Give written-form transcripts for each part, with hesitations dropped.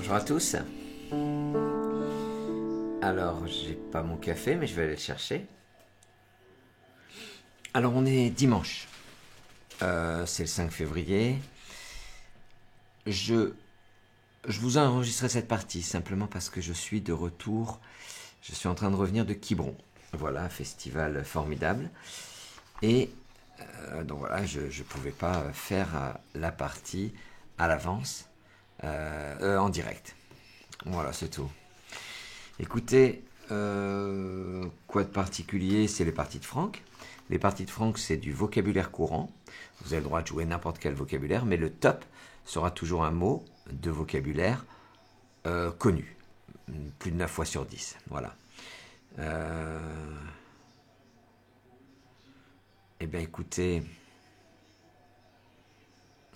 Bonjour à tous. Alors, j'ai pas mon café, mais je vais aller le chercher. Alors, on est dimanche. C'est le 5 février. Je vous ai enregistré cette partie simplement parce que je suis de retour. Je suis en train de revenir de Quiberon. Voilà, un festival formidable. Et donc voilà, je ne pouvais pas faire la partie à l'avance, en direct. Voilà, c'est tout. Écoutez, quoi de particulier? C'est les parties de Franck. Les parties de Franck, c'est du vocabulaire courant. Vous avez le droit de jouer n'importe quel vocabulaire, mais le top sera toujours un mot de vocabulaire connu. Plus de 9 fois sur 10. Voilà. Eh bien, écoutez,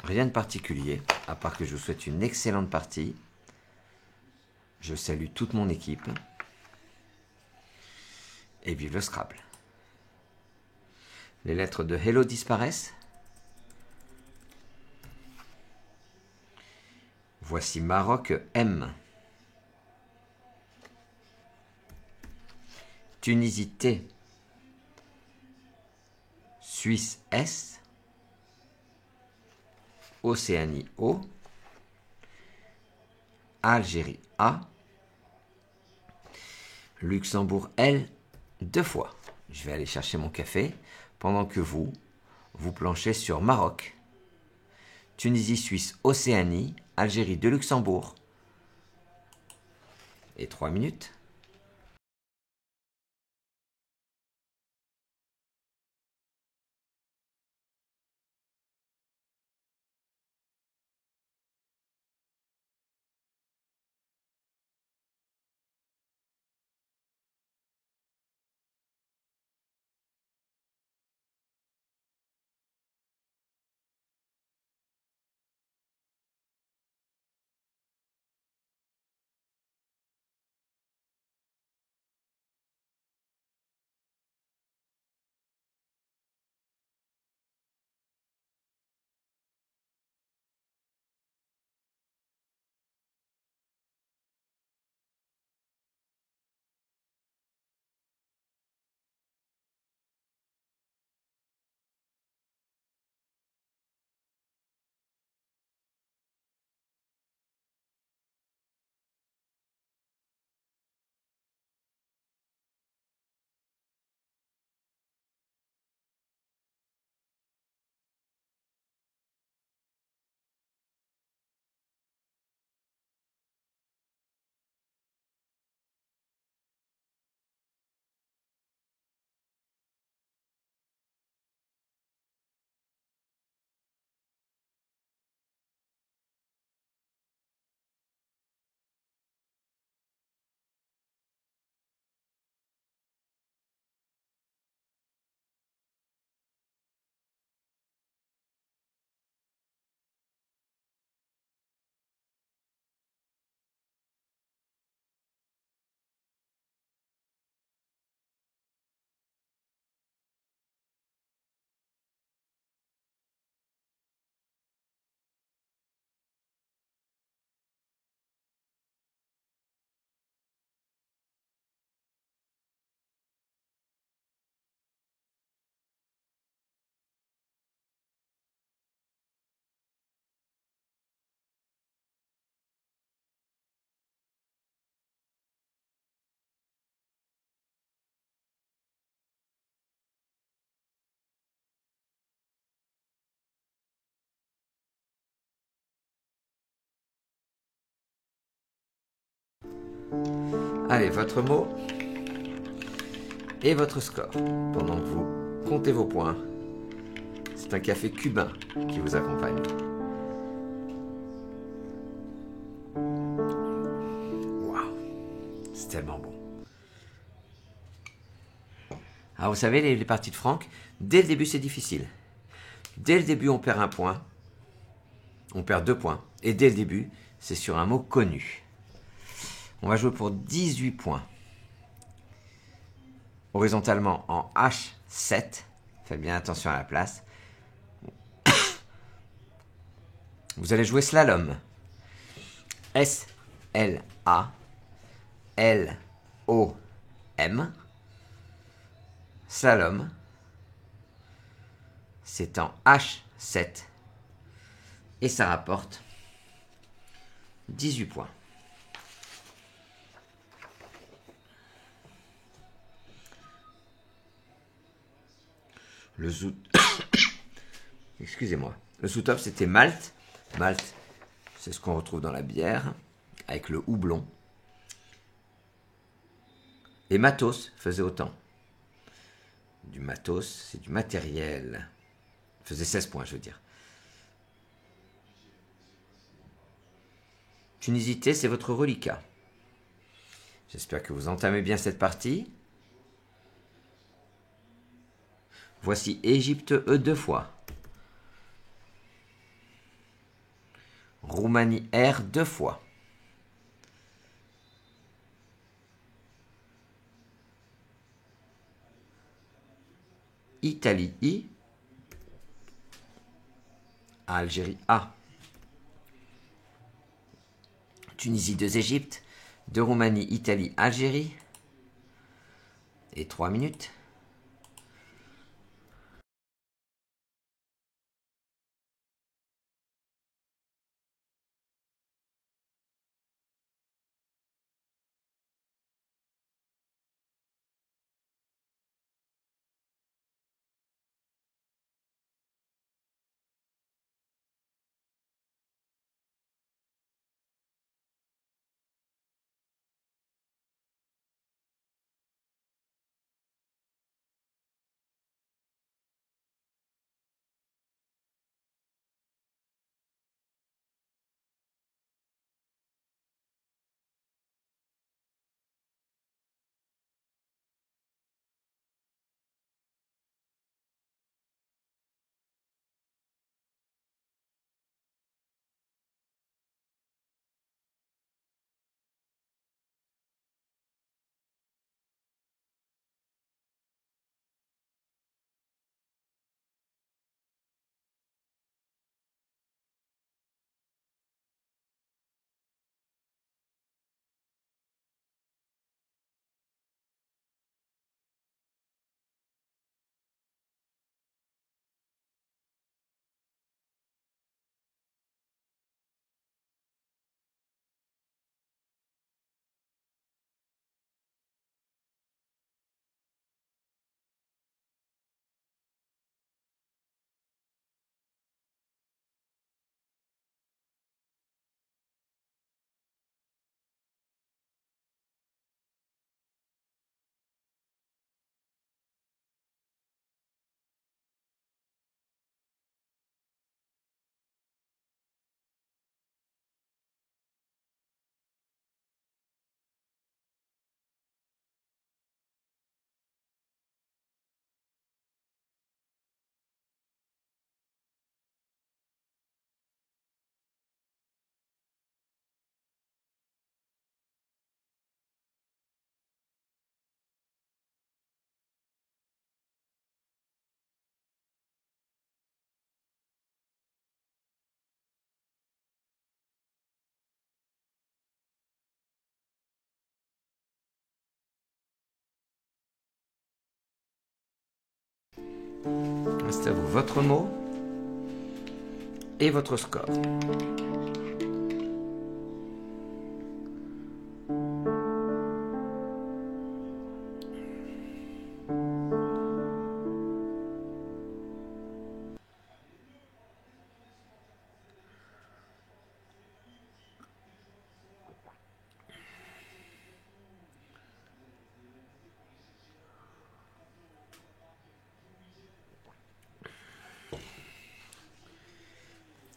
rien de particulier, à part que je vous souhaite une excellente partie. Je salue toute mon équipe. Et vive le Scrabble. Les lettres de Hello disparaissent. Voici Maroc M. Tunisie T. Suisse S. Océanie O. Algérie A. Luxembourg L. 2 fois. Je vais aller chercher mon café pendant que vous planchez sur Maroc, Tunisie, Suisse, Océanie, Algérie de Luxembourg. Et 3 minutes. Allez, votre mot et votre score. Pendant que vous comptez vos points, c'est un café cubain qui vous accompagne. Waouh, c'est tellement bon. Alors vous savez, les parties de Franck, dès le début c'est difficile. Dès le début on perd un point, on perd 2 points. Et dès le début, c'est sur un mot connu. On va jouer pour 18 points. Horizontalement en H7. Faites bien attention à la place. Vous allez jouer slalom. S, S-L-A-L-O-M. Slalom, c'est en H7 et ça rapporte 18 points. Le Excusez-moi. Le sous-top, c'était Malte. Malte, c'est ce qu'on retrouve dans la bière, avec le houblon. Et Matos faisait autant. Du matos, c'est du matériel. Faisait 16 points, je veux dire. Tunisité, c'est votre reliquat. J'espère que vous entamez bien cette partie. Voici Égypte E 2 fois. Roumanie R 2 fois. Italie I. Algérie A. Tunisie 2 Égypte. 2 Roumanie, Italie, Algérie. Et 3 minutes. C'est à vous, votre mot et votre score.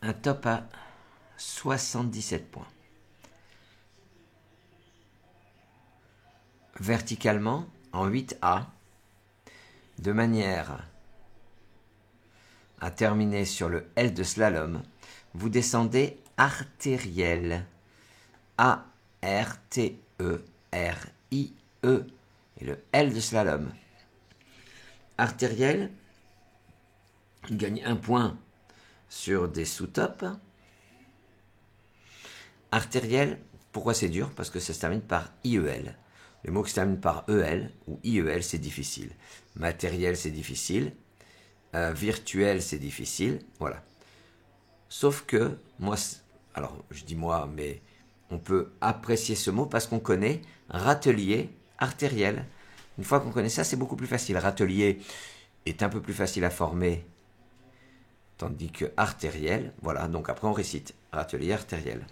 Un top à 77 points. Verticalement, en 8A, de manière à terminer sur le L de slalom, vous descendez artériel. A-R-T-E-R-I-E. Et le L de slalom. Artériel, il gagne 1 point sur des sous-tops. Artériel, Pourquoi c'est dur? Parce que ça se termine par IEL. Le mot qui se termine par EL ou IEL, c'est difficile. Matériel, c'est difficile. Virtuel, c'est difficile. Voilà. Sauf que, moi, alors je dis moi, mais on peut apprécier ce mot parce qu'on connaît râtelier, artériel. Une fois qu'on connaît ça, c'est beaucoup plus facile. Râtelier est un peu plus facile à former, tandis que artériel, voilà, donc après on récite râtelier, artériel.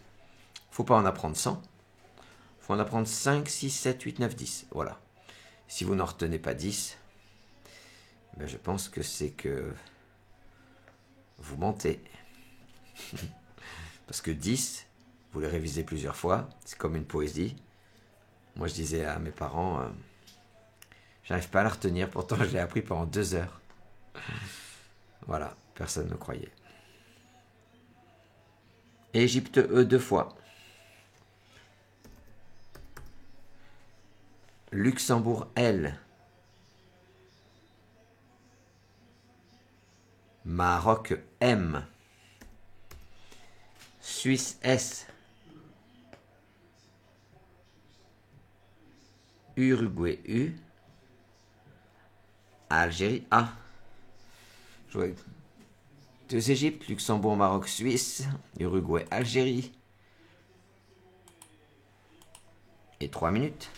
Faut pas en apprendre 100, faut en apprendre 5, 6, 7, 8, 9, 10, voilà. Si vous n'en retenez pas 10, ben je pense que c'est que vous mentez. Parce que 10, vous les révisez plusieurs fois, c'est comme une poésie. Moi je disais à mes parents, j'arrive pas à la retenir, pourtant je l'ai appris pendant 2 heures. Voilà, personne ne croyait. Égypte E 2 fois. Luxembourg L. Maroc M. Suisse S. Uruguay U. Algérie A. Je vois 2 Égypte, Luxembourg, Maroc, Suisse, Uruguay, Algérie. Et 3 minutes.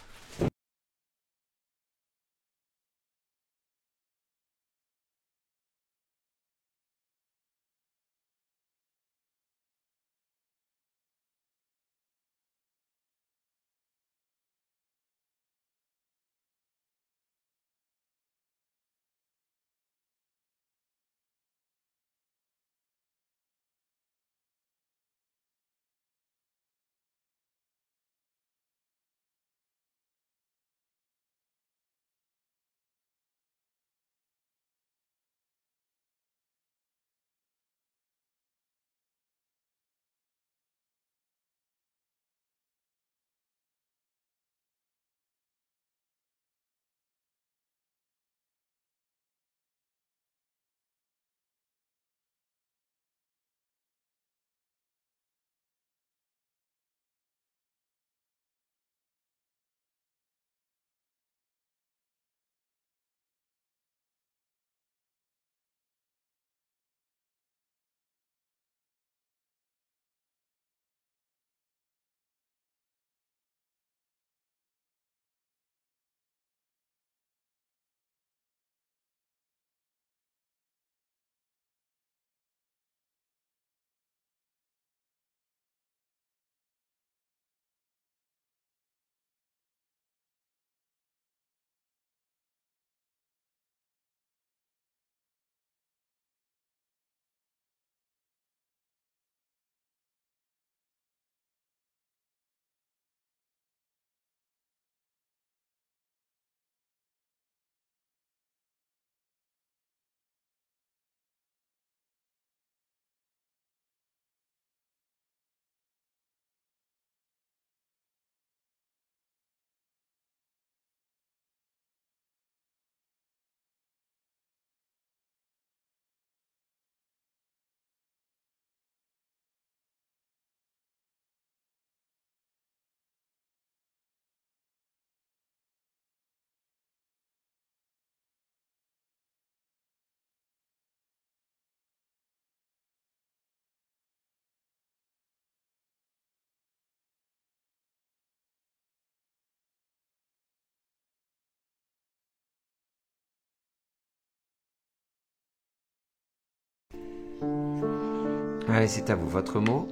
Allez, c'est à vous. Votre mot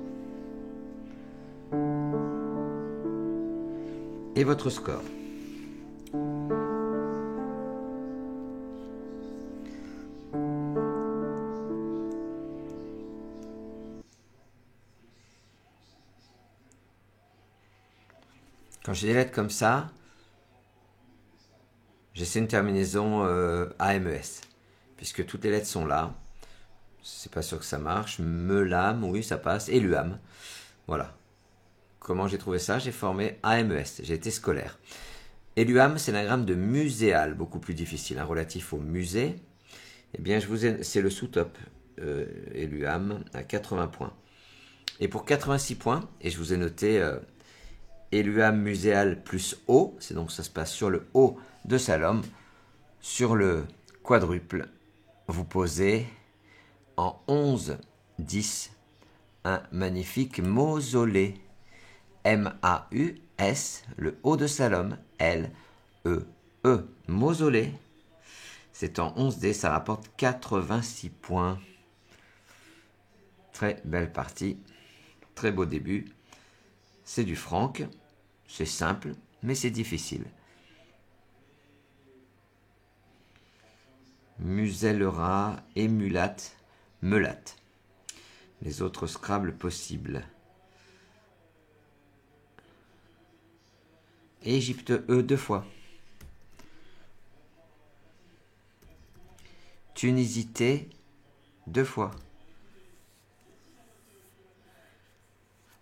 et votre score. Quand j'ai des lettres comme ça, j'essaie une terminaison AMES, puisque toutes les lettres sont là. C'est pas sûr que ça marche. Melam, oui, ça passe. Et l'UAM. Voilà. Comment j'ai trouvé ça? J'ai formé AMES. J'ai été scolaire. Et l'UAM, c'est l'anagramme de muséal, beaucoup plus difficile, hein, relatif au musée. Eh bien, c'est le sous-top. Et l'UAM à 80 points. Et pour 86 points, et je vous ai noté Eluam muséal plus haut, c'est donc ça se passe sur le haut de Salom. Sur le quadruple, vous posez en 11-10 un magnifique mausolée. M-A-U-S, le haut de Salom, L-E-E, mausolée. C'est en 11D, ça rapporte 86 points. Très belle partie, très beau début. C'est du franc, c'est simple, mais c'est difficile. Musellera, émulate, melate. Les autres Scrabble possibles. Égypte E 2 fois. Tunisie T 2 fois.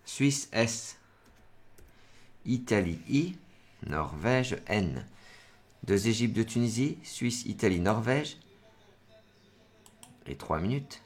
Suisse S. Italie I. Norvège N. 2 Égypte de Tunisie, Suisse, Italie, Norvège. Et 3 minutes.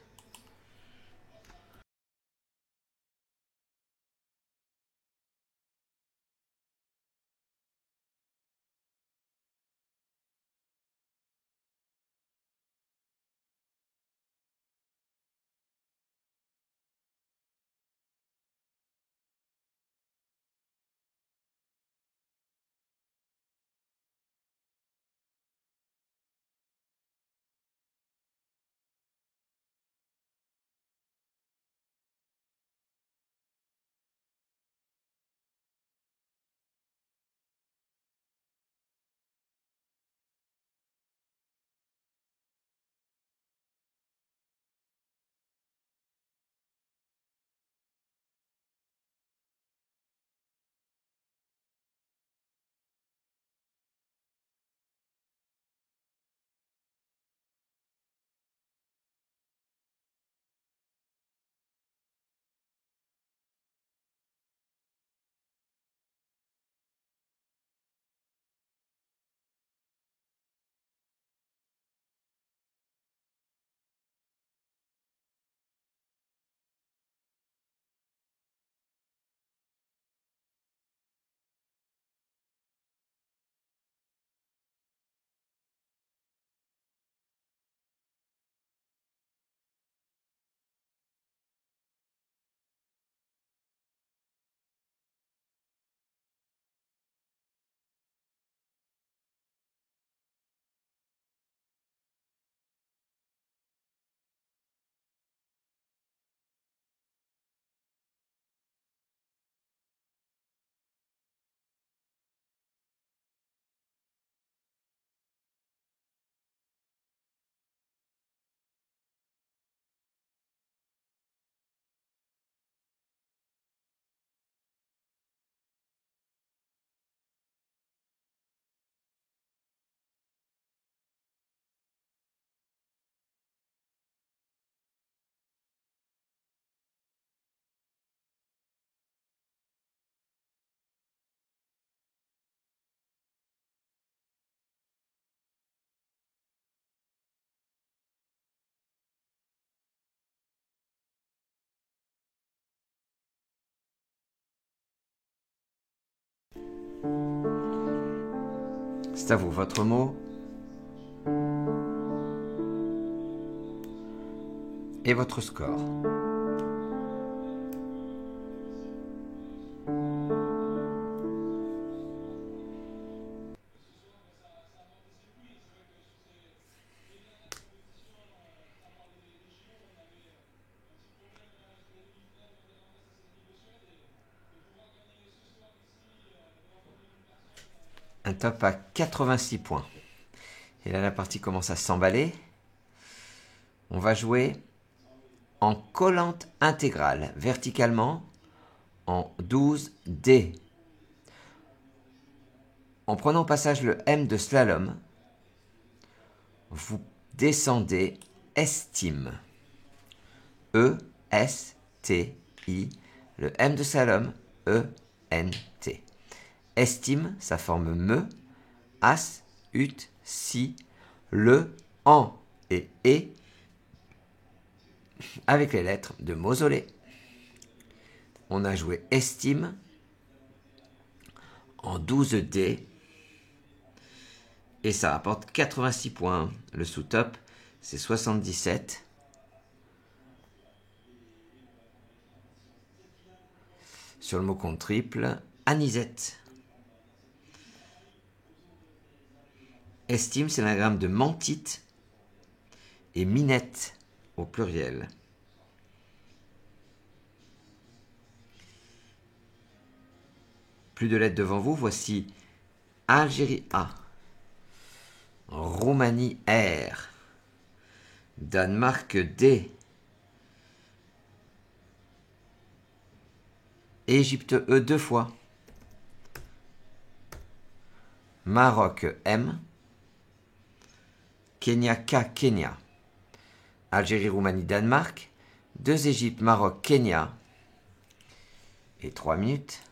C'est à vous, votre mot et votre score. Un top à 86 points. Et là, la partie commence à s'emballer. On va jouer en collante intégrale, verticalement, en 12D. En prenant au passage le M de slalom, vous descendez estime. E-S-T-I. Le M de slalom, E-N-T. Estime, ça forme me, as, ut, si, le, en et e, avec les lettres de mausolée. On a joué estime, en 12 dés. Et ça rapporte 86 points. Le sous-top, c'est 77. Sur le mot compte triple, anisette. Estime, c'est l'anagramme de mentite et minette au pluriel. Plus de lettres devant vous, voici Algérie A, Roumanie R, Danemark D, Égypte E 2 fois, Maroc M, Kenya K, Kenya, Algérie, Roumanie, Danemark, 2 Égypte, Maroc, Kenya, et 3 minutes.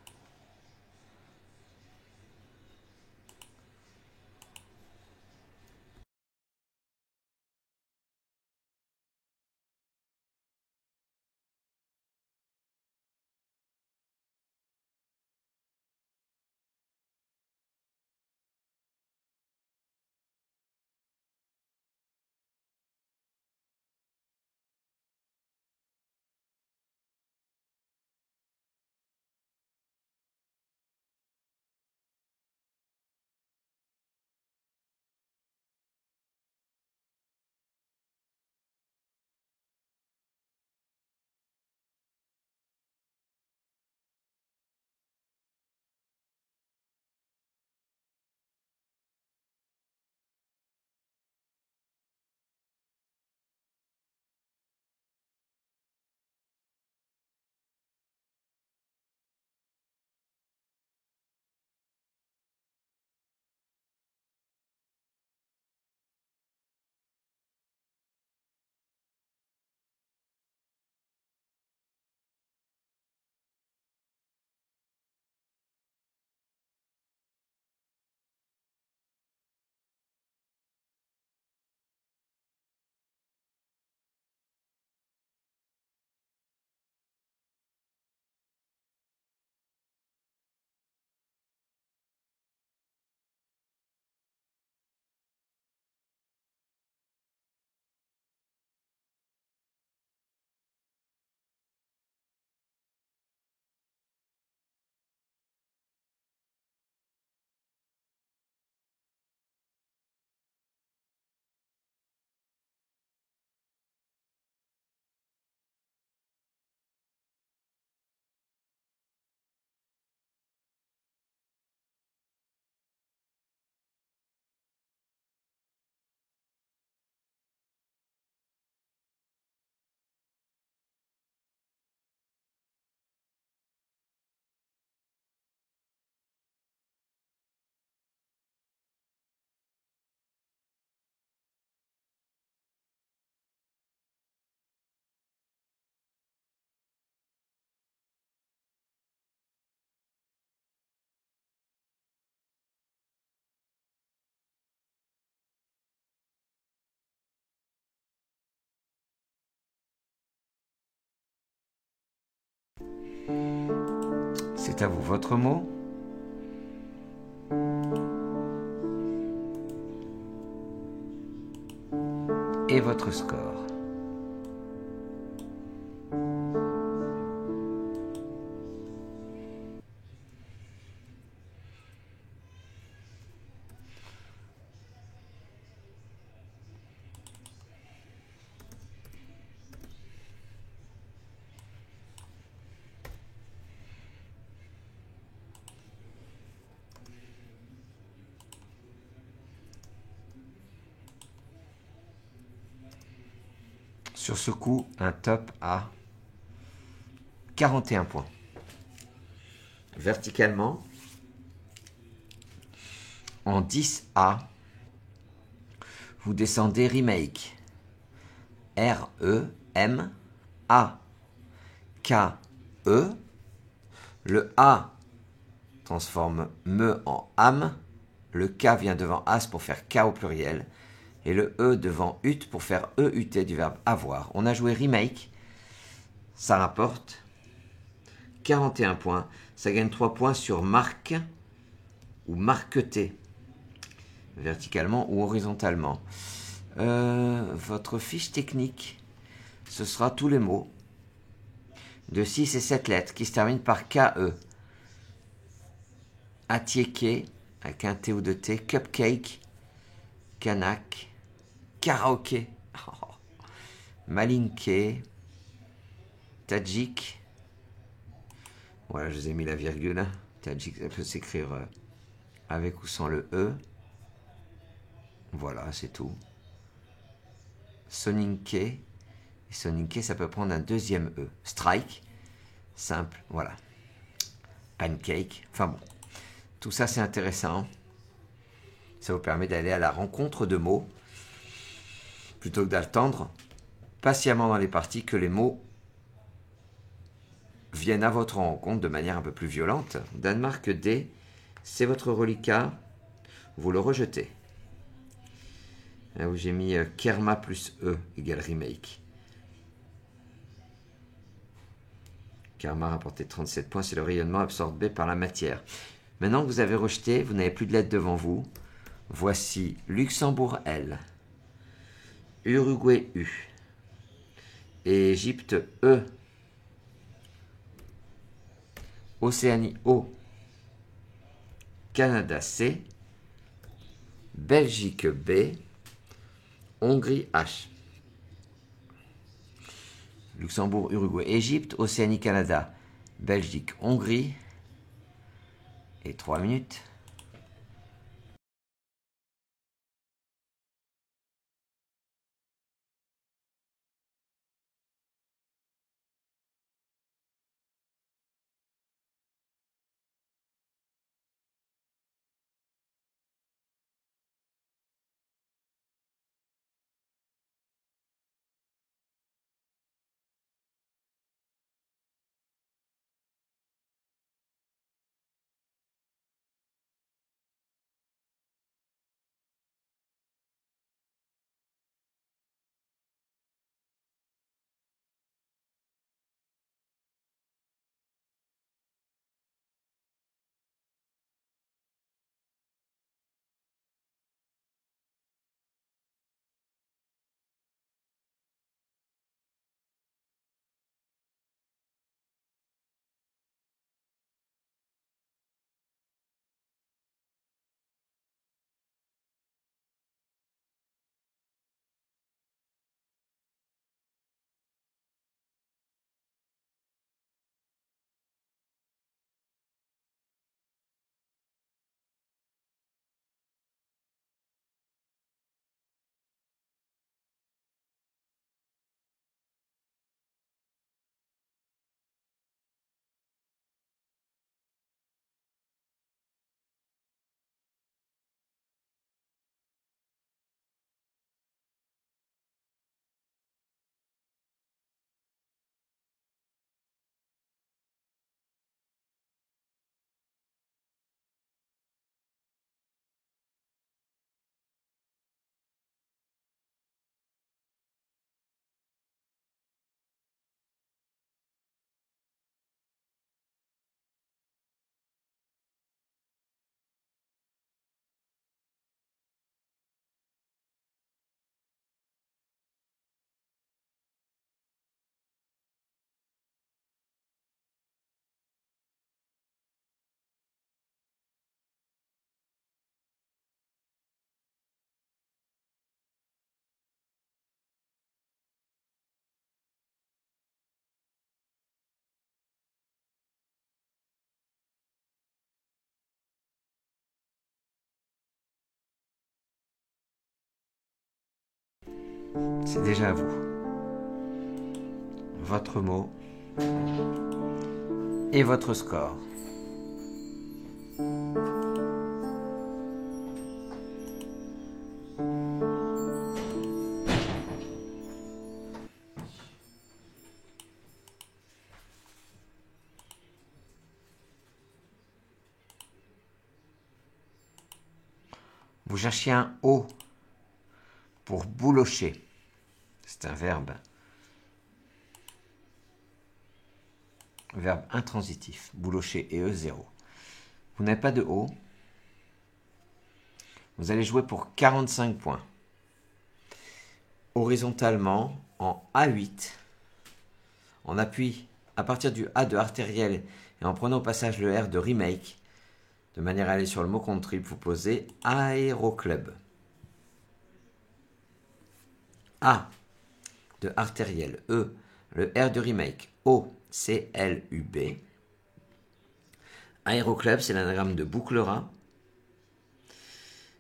C'est à vous, votre mot. Et votre score. Sur ce coup, un top à 41 points. Verticalement, en 10A, vous descendez remake. R-E-M-A-K-E. Le A transforme me en âme. Le K vient devant as pour faire K au pluriel. Et le E devant ut pour faire EUT du verbe avoir. On a joué remake. Ça rapporte 41 points. Ça gagne 3 points sur marque ou marqueter, verticalement ou horizontalement. Votre fiche technique, ce sera tous les mots de 6 et 7 lettres qui se terminent par KE. Atieke, avec un T ou deux T, cupcake, kanak, karaoké, malinké, tadjik. Voilà, je vous ai mis la virgule. Tadjik, ça peut s'écrire avec ou sans le E. Voilà, c'est tout. Soninké. Et soninké, ça peut prendre un deuxième E. Strike, simple, voilà. Pancake, enfin bon. Tout ça, c'est intéressant. Ça vous permet d'aller à la rencontre de mots, plutôt que d'attendre patiemment dans les parties que les mots viennent à votre rencontre de manière un peu plus violente. Danemark D, c'est votre reliquat, vous le rejetez. Là où j'ai mis Kerma plus E égale remake. Karma rapporté 37 points, c'est le rayonnement absorbé par la matière. Maintenant que vous avez rejeté, vous n'avez plus de lettres devant vous. Voici Luxembourg L, Uruguay U, Égypte E, Océanie O, Canada C, Belgique B, Hongrie H. Luxembourg, Uruguay, Égypte, Océanie, Canada, Belgique, Hongrie. Et 3 minutes. C'est déjà à vous. Votre mot et votre score. Vous cherchiez un O pour boulocher. C'est un verbe. Verbe intransitif. Boulocher et E0. Vous n'avez pas de O. Vous allez jouer pour 45 points. Horizontalement, en A8, on appuie à partir du A de artériel et en prenant au passage le R de remake, de manière à aller sur le mot compte triple, vous posez Aéroclub. A de artériel, E, le R de remake, O, C, L, U, B. Aéroclub, c'est l'anagramme de bouclera.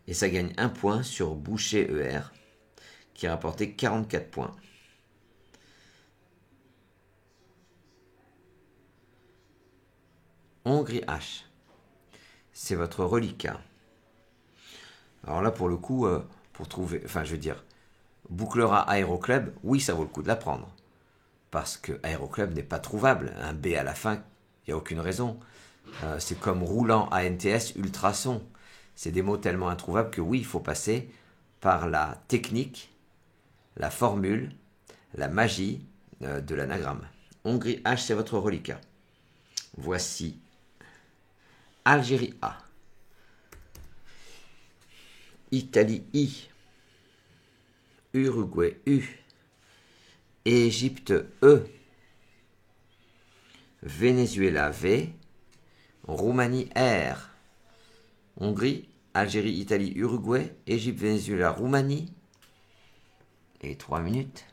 Et ça gagne 1 point sur Boucher ER, qui a rapporté 44 points. Hongrie H, c'est votre reliquat. Alors là, pour le coup, pour trouver, enfin, je veux dire, Bouclera Aéroclub, oui, ça vaut le coup de l'apprendre. Parce que Aéroclub n'est pas trouvable. Un B à la fin, il n'y a aucune raison. C'est comme roulant ANTS ultrason. C'est des mots tellement introuvables que oui, il faut passer par la technique, la formule, la magie de l'anagramme. Hongrie H, c'est votre reliquat. Voici Algérie A, Italie I, Uruguay U, Égypte E, Venezuela V, Roumanie R, Hongrie, Algérie, Italie, Uruguay, Égypte, Venezuela, Roumanie. Et 3 minutes.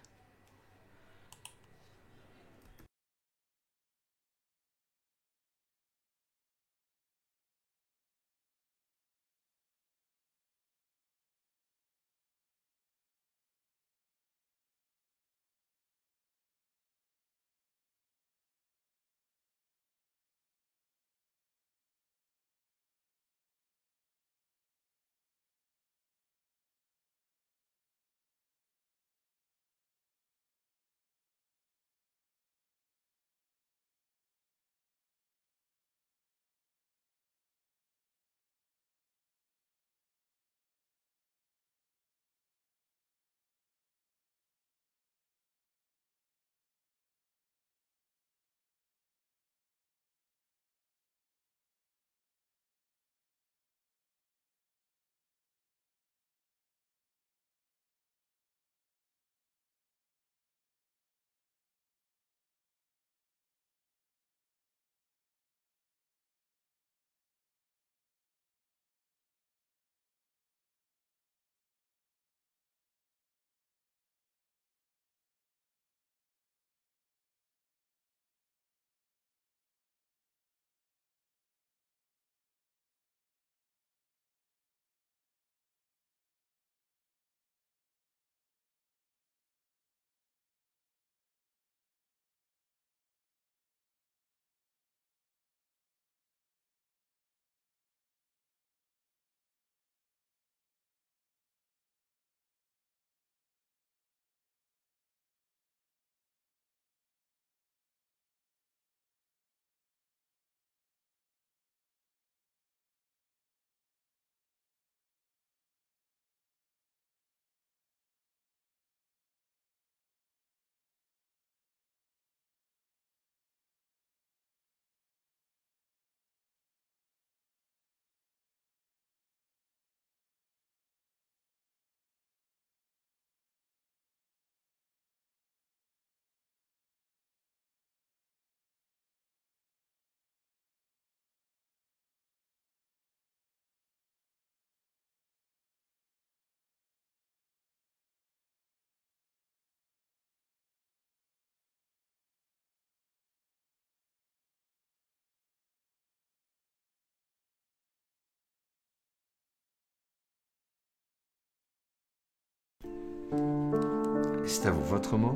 C'est à vous votre mot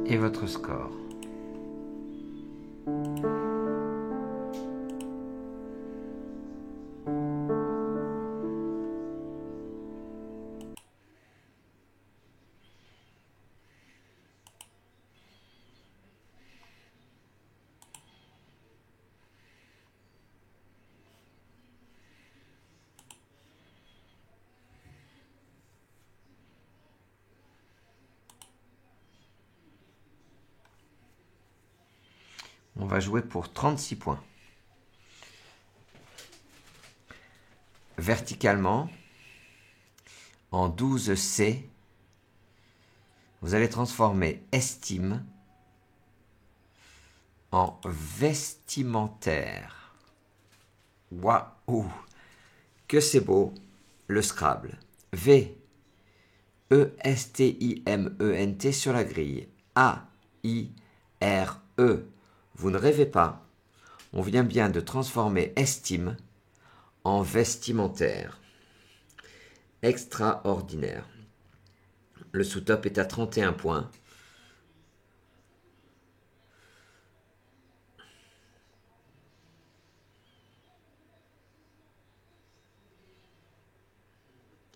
et votre score. On va jouer pour 36 points. verticalement, en 12C, vous allez transformer estime en vestimentaire. Waouh! Que c'est beau, le Scrabble. V, E-S-T-I-M-E-N-T sur la grille. A-I-R-E. Vous ne rêvez pas. On vient bien de transformer estime en vestimentaire. Extraordinaire. Le sous-top est à 31 points.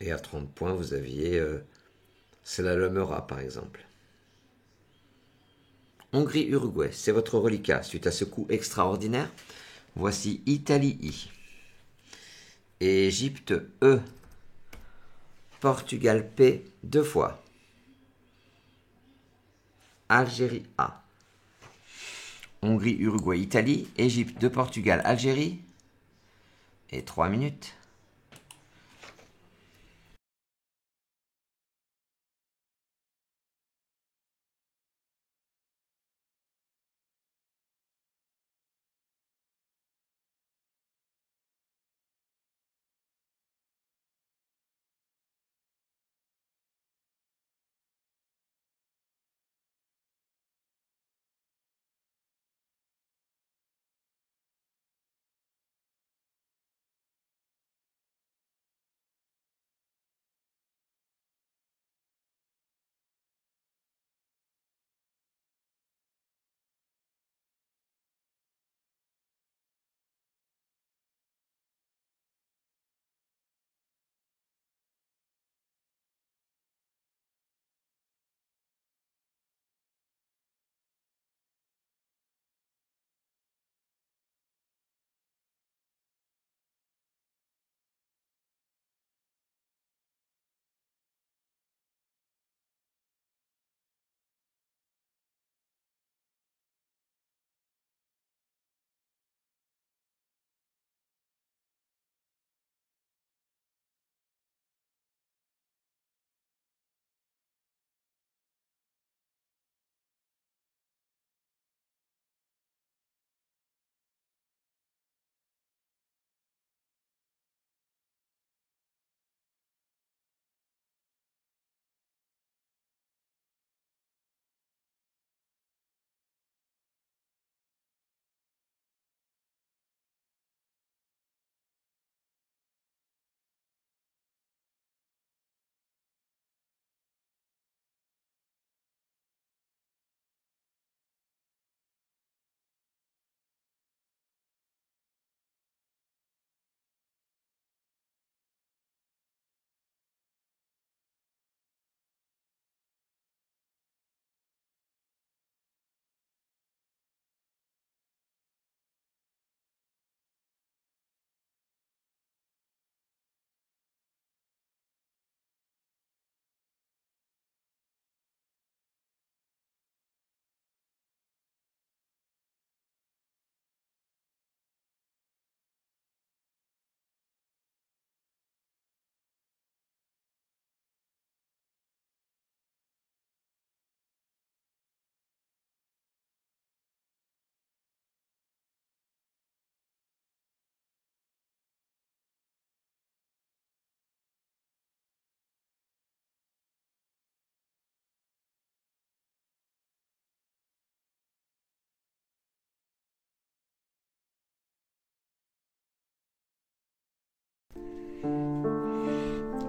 Et à 30 points, vous aviez Slalomera, par exemple. Hongrie-Uruguay, c'est votre reliquat. Suite à ce coup extraordinaire, voici Italie-I. Égypte E. Portugal P 2 fois. Algérie A. Hongrie, Uruguay, Italie. Égypte 2, Portugal, Algérie. Et 3 minutes.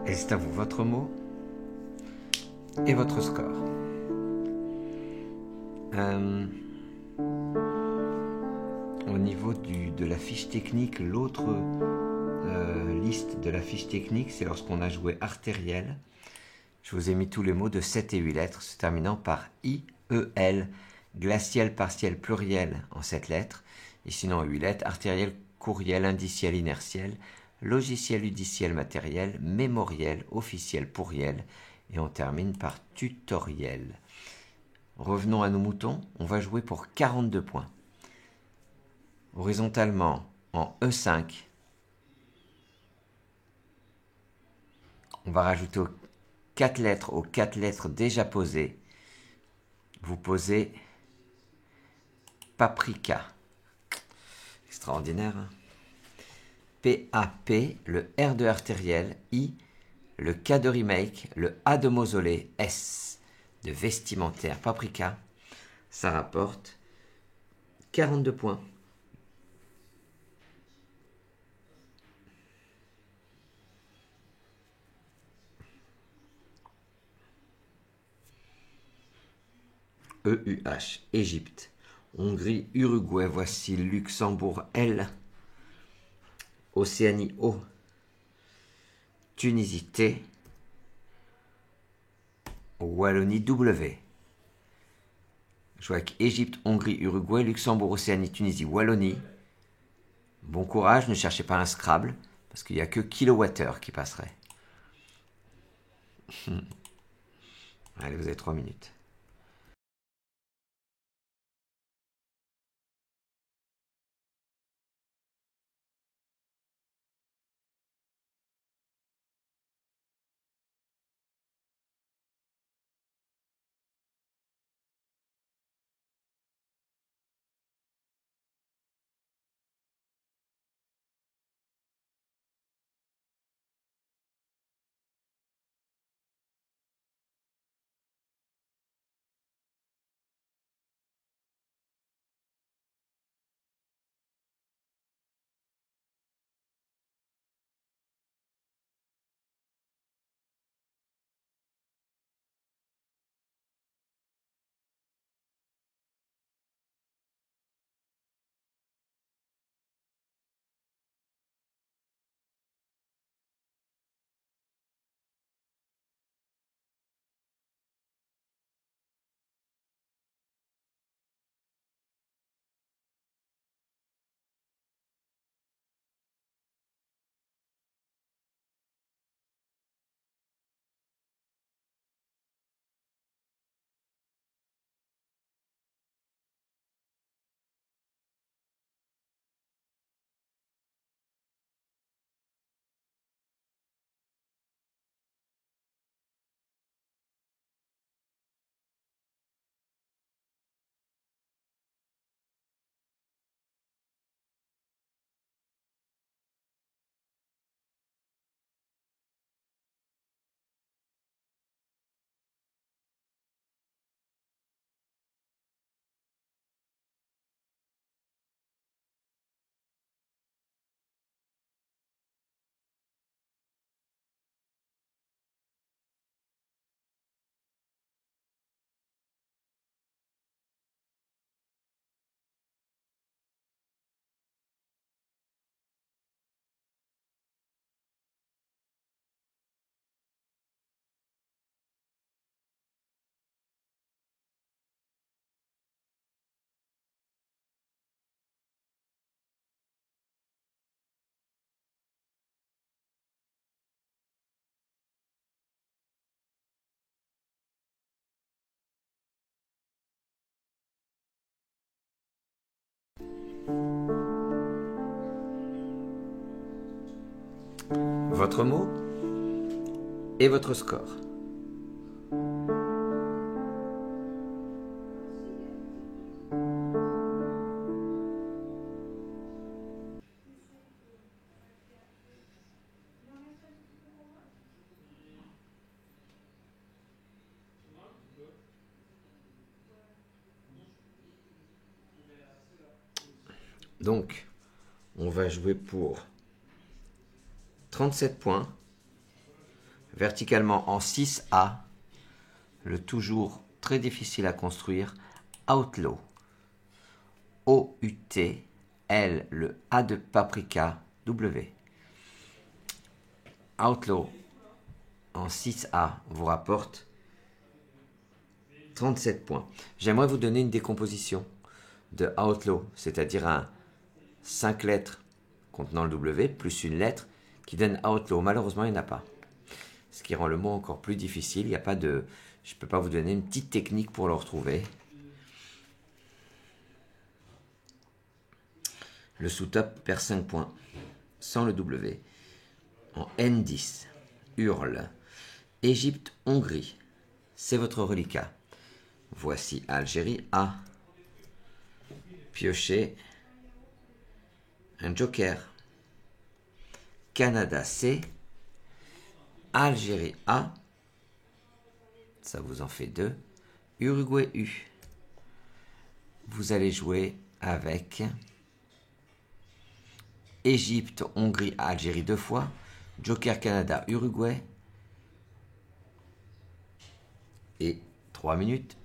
Et c'est à vous votre mot et votre score. Au niveau de la fiche technique, l'autre liste de la fiche technique, c'est lorsqu'on a joué artériel. Je vous ai mis tous les mots de 7 et 8 lettres, se terminant par I, E, L, glacial, partiel, pluriel en 7 lettres, et sinon 8 lettres, artériel, courriel, indiciel, inertiel, logiciel, udiciel, matériel, mémoriel, officiel, pourriel, et on termine par tutoriel. Revenons à nos moutons, on va jouer pour 42 points. Horizontalement en E5, On va rajouter 4 lettres aux 4 lettres déjà posées. Vous posez paprika. Extraordinaire. Hein? P-A-P, le R de artériel, I, le K de remake, le A de mausolée, S de vestimentaire, paprika. Ça rapporte 42 points. EUH, Égypte. Hongrie, Uruguay, voici Luxembourg, L. Océanie, O. Tunisie, T. Wallonie, W. Je vois avec Égypte, Hongrie, Uruguay, Luxembourg, Océanie, Tunisie, Wallonie. Bon courage, ne cherchez pas un Scrabble, parce qu'il n'y a que kilowattheure qui passerait. Allez, vous avez 3 minutes. Votre mot et votre score. Donc, on va jouer pour 37 points, verticalement en 6A, le toujours très difficile à construire, Outlaw. O-U-T, L, le A de paprika, W. Outlaw en 6A vous rapporte 37 points. J'aimerais vous donner une décomposition de Outlaw, c'est-à-dire un 5 lettres contenant le W, plus une lettre qui donne Outlaw. Malheureusement, il n'y en a pas. Ce qui rend le mot encore plus difficile. Il n'y a pas de... Je ne peux pas vous donner une petite technique pour le retrouver. Le sous-top perd 5 points, sans le W. En N10, hurle. Égypte, Hongrie. C'est votre reliquat. Voici Algérie A. Piochez un joker. Canada C. Algérie A. Ça vous en fait 2. Uruguay U. Vous allez jouer avec Égypte, Hongrie, Algérie 2 fois. Joker Canada, Uruguay. Et 3 minutes.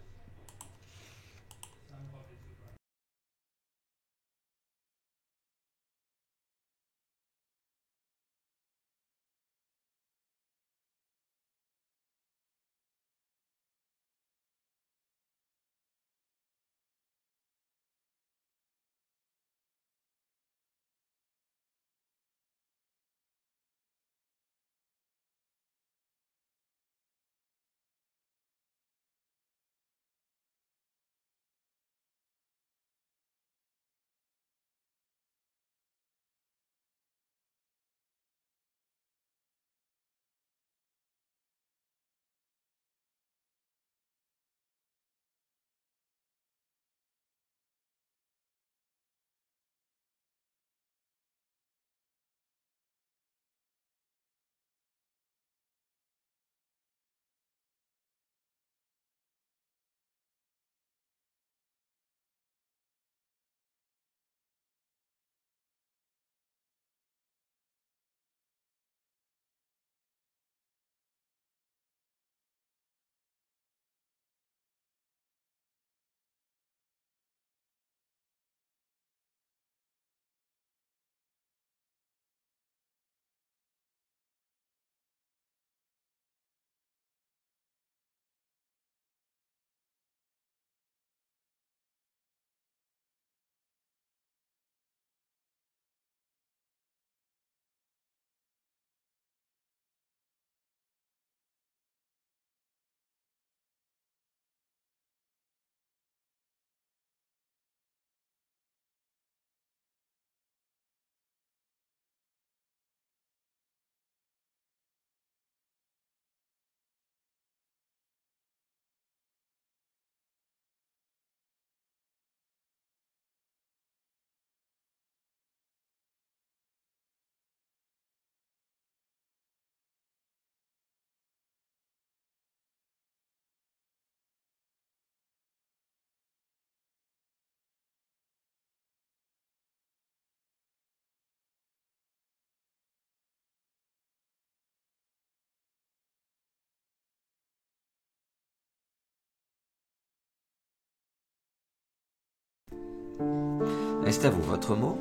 C'est à vous, votre mot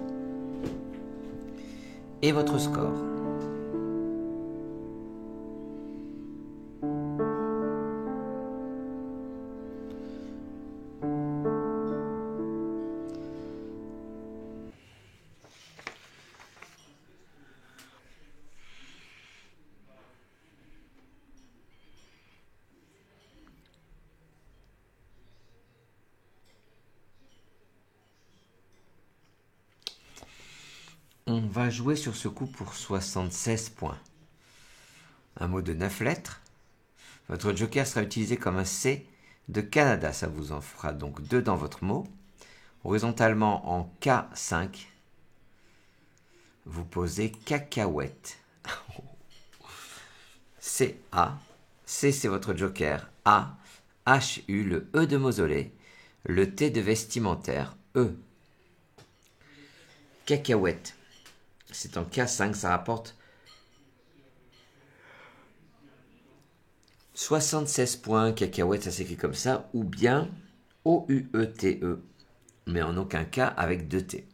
et votre score. On va jouer sur ce coup pour 76 points. Un mot de 9 lettres. Votre joker sera utilisé comme un C de Canada. Ça vous en fera donc 2 dans votre mot. Horizontalement en K5, vous posez cacahuète. C-A. C, c'est votre joker. A. H-U, le E de mausolée. Le T de vestimentaire. E. Cacahuète. C'est en K5, ça rapporte 76 points. Cacahuète, ça s'écrit comme ça. Ou bien O-U-E-T-E. Mais en aucun cas avec 2 T.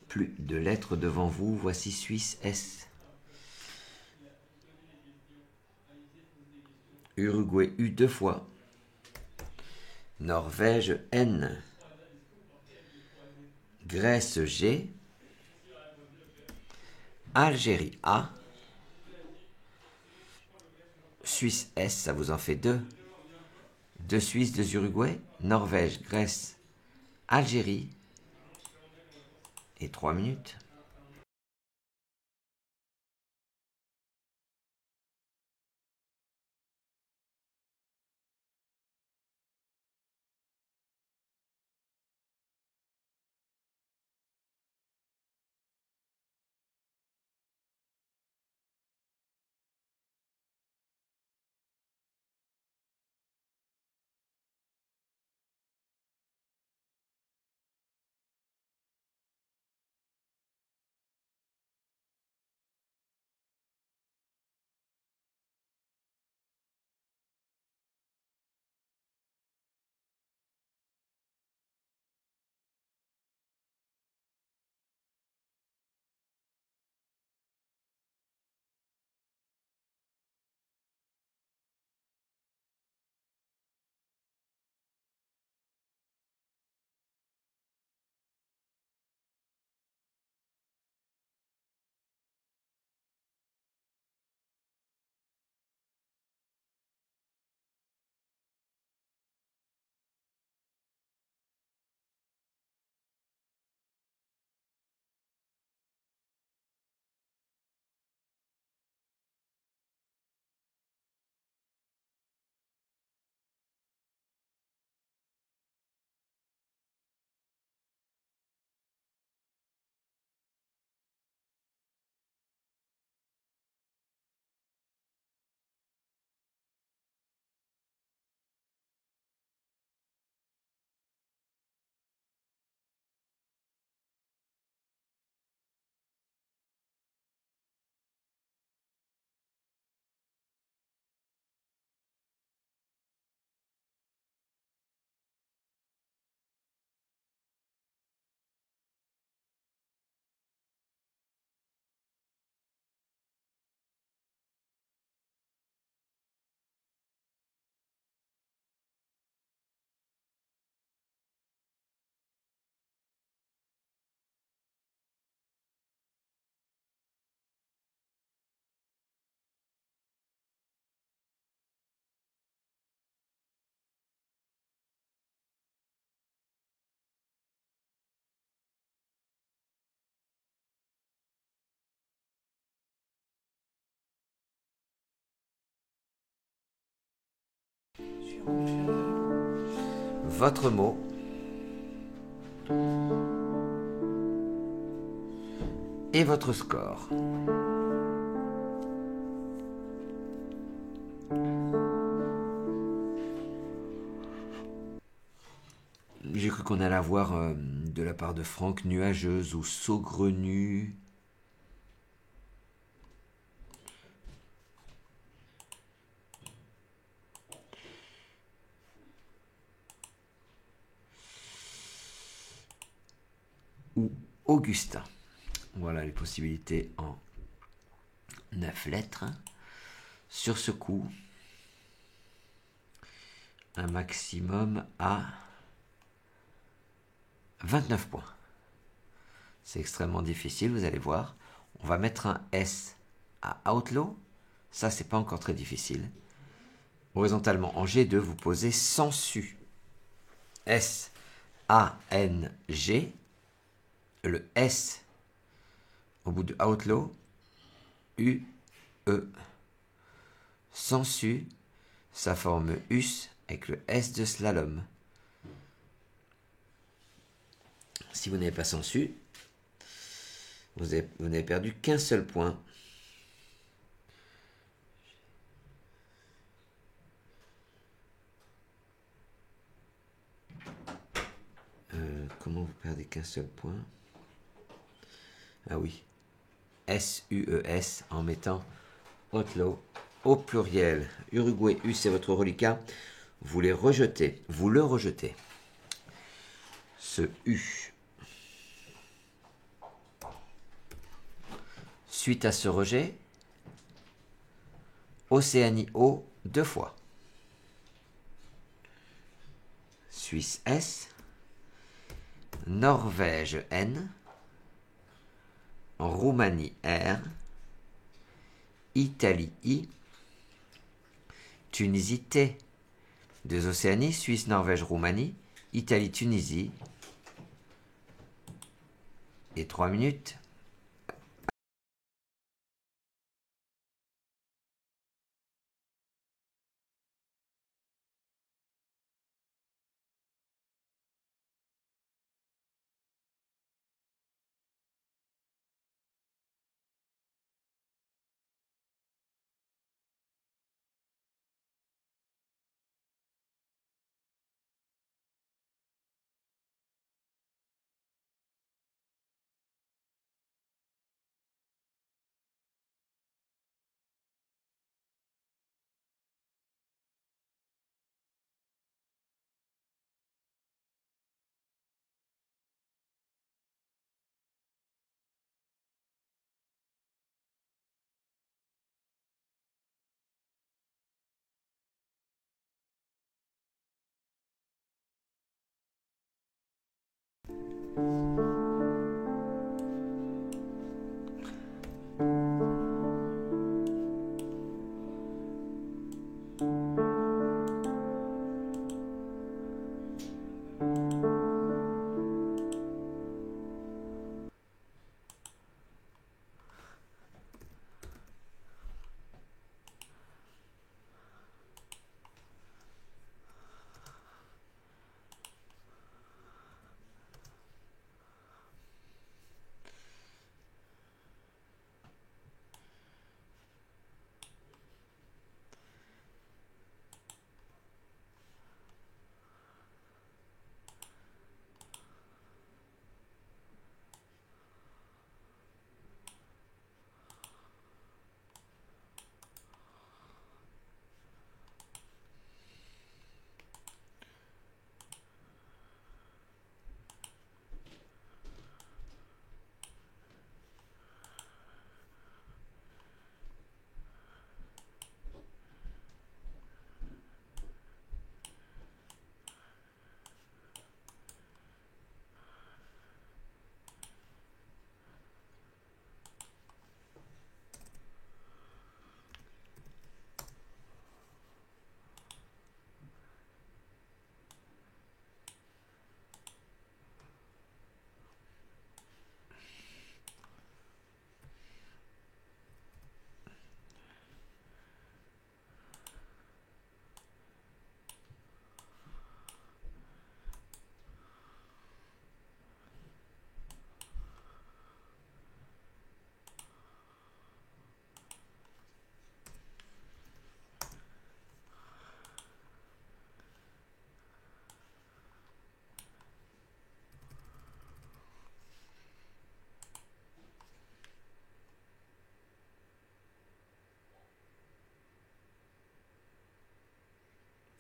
Plus de lettres devant vous. Voici Suisse S. Uruguay U 2 fois. Norvège N. Grèce G. Algérie A. Suisse S, ça vous en fait 2. 2 Suisses, 2 Uruguay. Norvège, Grèce, Algérie. Et 3 minutes. votre mot et votre score. J'ai cru qu'on allait avoir de la part de Franck nuageuse ou saugrenue. Ou Augustin. Voilà les possibilités en 9 lettres. Sur ce coup, un maximum à 29 points. C'est extrêmement difficile, vous allez voir. On va mettre un S à Outlaw. Ça, c'est pas encore très difficile. Horizontalement, en G2, vous posez Sansu. S-A-N-G. Le S au bout de Outlaw. U-E. Sansu, ça forme US avec le S de slalom. Si vous n'avez pas Sansu, vous n'avez perdu qu'un seul point. Comment vous perdez qu'un seul point? Ah oui. S-U-E-S en mettant Outlaw au pluriel. Uruguay, U, c'est votre reliquat. Vous les rejetez. Vous le rejetez. Ce U. Suite à ce rejet, Océanie O 2 fois. Suisse S. Norvège N. Roumanie R. Italie I. Tunisie T. Deux Océanies, Suisse, Norvège, Roumanie, Italie, Tunisie. Et 3 minutes.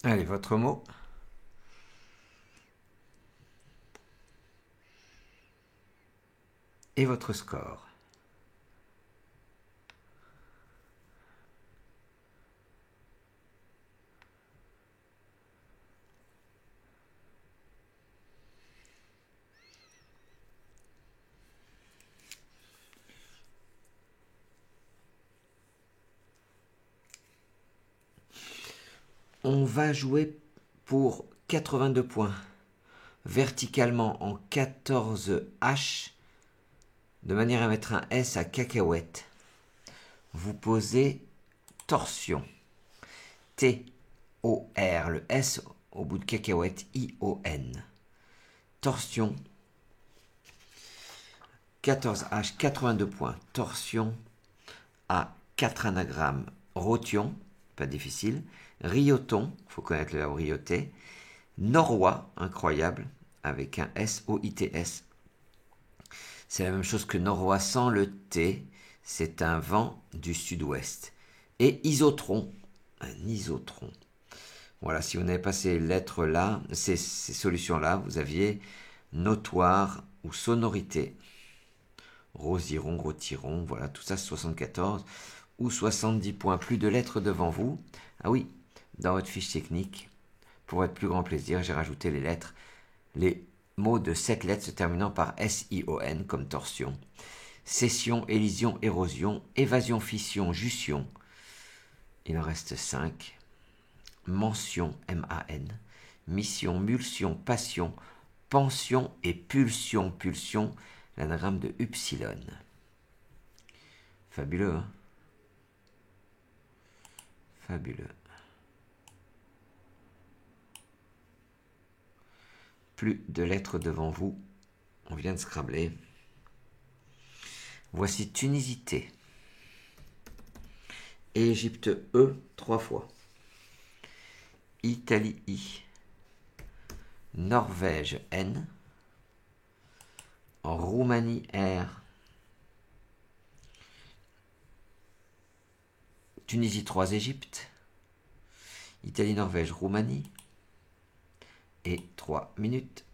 Allez, votre mot. Et votre score. On va jouer pour 82 points. Verticalement en 14 H, de manière à mettre un S à cacahuète. Vous posez torsion. T-O-R, le S au bout de cacahuète, I-O-N. Torsion. 14H, 82 points. Torsion à 4 anagrammes. Rotion, pas difficile. Rioton, il faut connaître le verbe rioter. Norrois, incroyable, avec un S-O-I-T-S. C'est la même chose que Norrois sans le T. C'est un vent du sud-ouest. Et isotron, un isotron. Voilà, si vous n'avez pas ces lettres-là, ces solutions-là, vous aviez notoire ou sonorité. Rosiron, rotiron, voilà, tout ça 74 ou 70 points. Plus de lettres devant vous. Ah oui, dans votre fiche technique, pour votre plus grand plaisir, j'ai rajouté les lettres, les mots de 7 lettres se terminant par S-I-O-N comme torsion. Session, élision, érosion, évasion, fission, jussion. Il en reste 5. Mention, M-A-N. Mission, mulsion, passion, pension et pulsion. Pulsion, l'anagramme de Upsilon. Fabuleux, hein? Fabuleux. Plus de lettres devant vous. On vient de scrabler. Voici Tunisité. Égypte E, 3 fois. Italie I. Norvège N. Roumanie R. Tunisie 3 Égypte. Italie, Norvège, Roumanie. Et 3 minutes.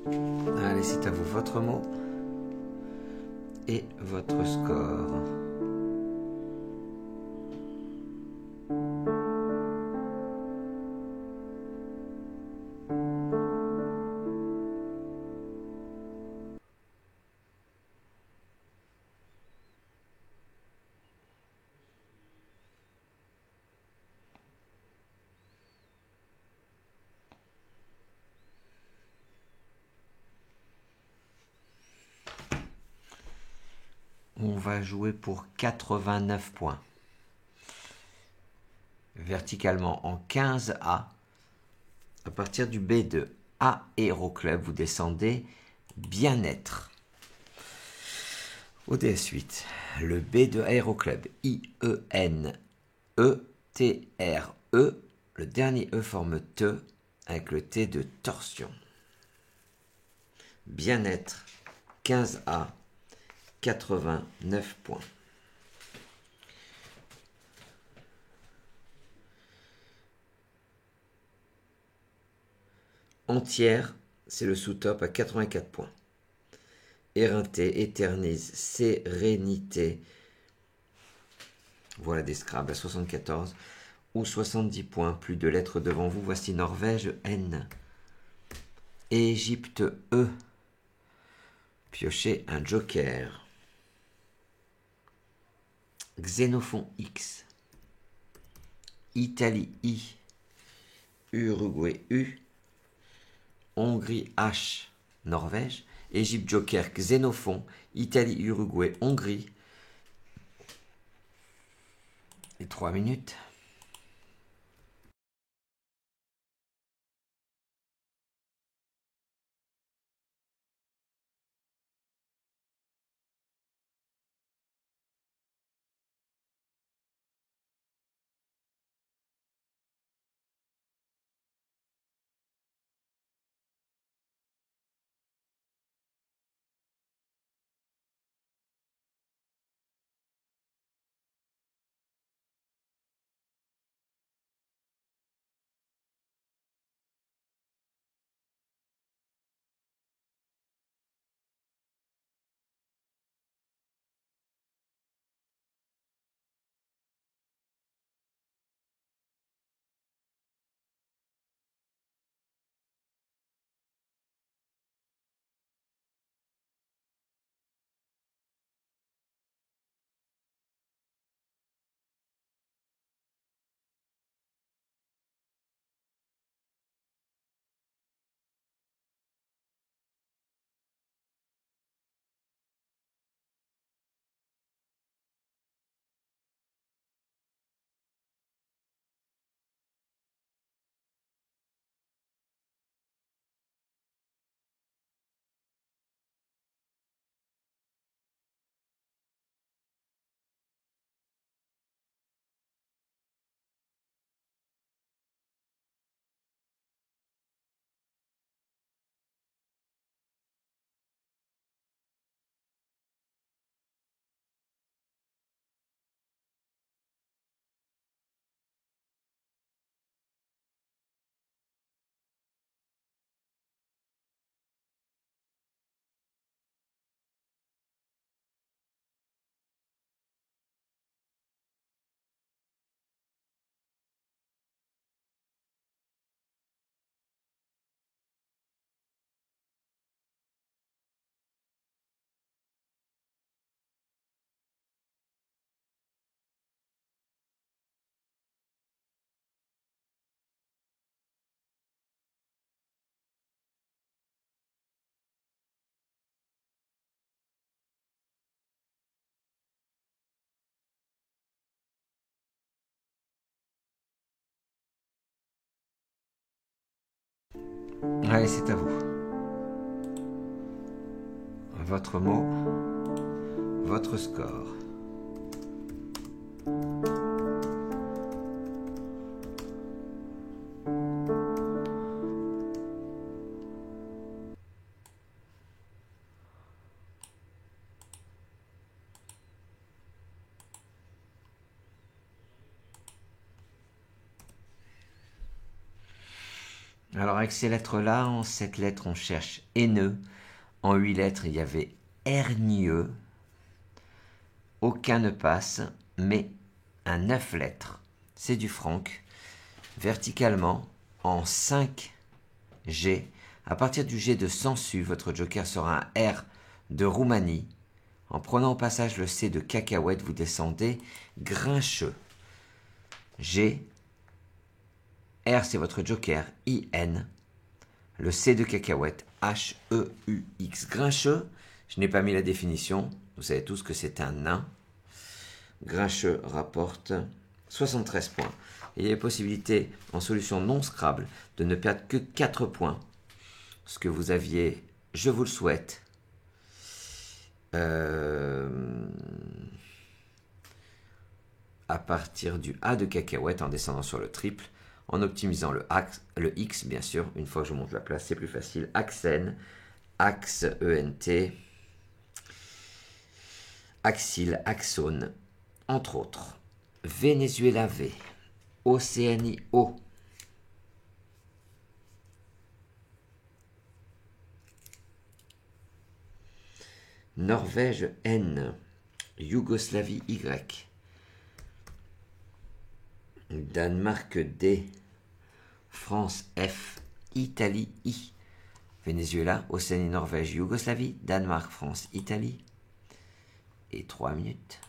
Allez, c'est à vous, votre mot et votre score. On va jouer pour 89 points. Verticalement en 15A. À partir du B de Aéroclub, vous descendez bien-être. Au DS8, le B de Aéroclub, I-E-N-E-T-R-E. Le dernier E forme Te avec le T de torsion. Bien-être, 15A, 89 points. Entière, c'est le sous-top à 84 points. Éreinté, éternise, sérénité. Voilà des Scrabble à 74 ou 70 points. Plus de lettres devant vous. Voici Norvège, N. Égypte, E. Piochez un joker. Xénophon, X. Italie, I. Uruguay, U. Hongrie, H. Norvège. Égypte, joker, Xénophon. Italie, Uruguay, Hongrie. Et 3 minutes. Allez, c'est à vous. Votre mot, votre score. Alors avec ces lettres-là, en 7 lettres, on cherche haineux. En 8 lettres, il y avait hernieux. Aucun ne passe, mais un 9 lettres, c'est du franc. Verticalement, en 5 G, à partir du G de Sensu, votre joker sera un R de Roumanie. En prenant au passage le C de cacahuète, vous descendez grincheux. G, R c'est votre joker, IN. Le C de cacahuète, HEUX. Grincheux, je n'ai pas mis la définition, vous savez tous que c'est un nain. Grincheux rapporte 73 points. Et il y a la possibilité, en solution non Scrabble, de ne perdre que 4 points. Ce que vous aviez, je vous le souhaite. À partir du A de cacahuète, en descendant sur le triple, en optimisant le X, bien sûr. Une fois que je monte la place, c'est plus facile. Axène, axe ENT, axile, axone, entre autres. Venezuela V, Océanie O, Norvège N, Yougoslavie Y, Danemark D, France F, Italie I, Venezuela, Océanie, Norvège, Yougoslavie, Danemark, France, Italie. Et 3 minutes.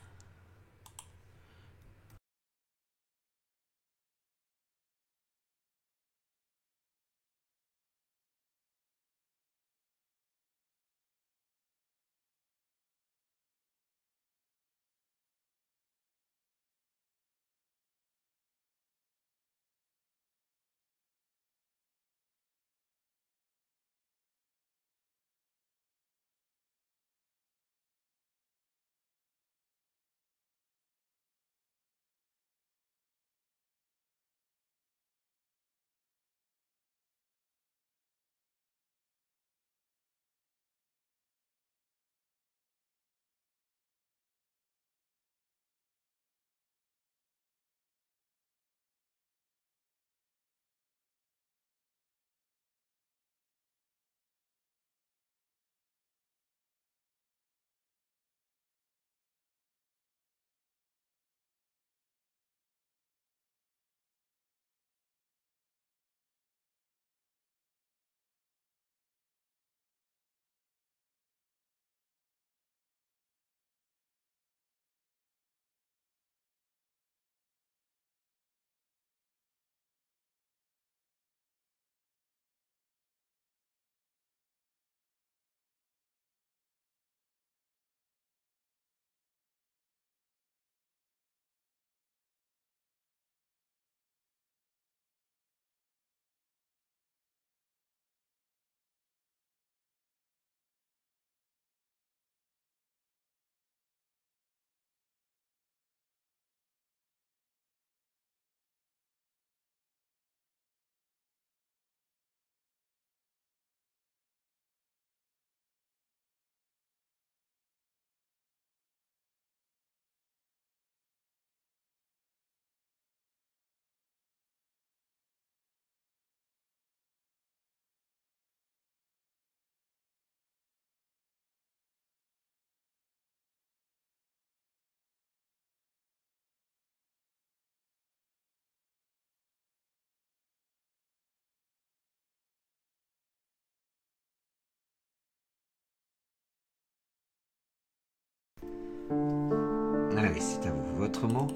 Allez, c'est à vous. Votre mot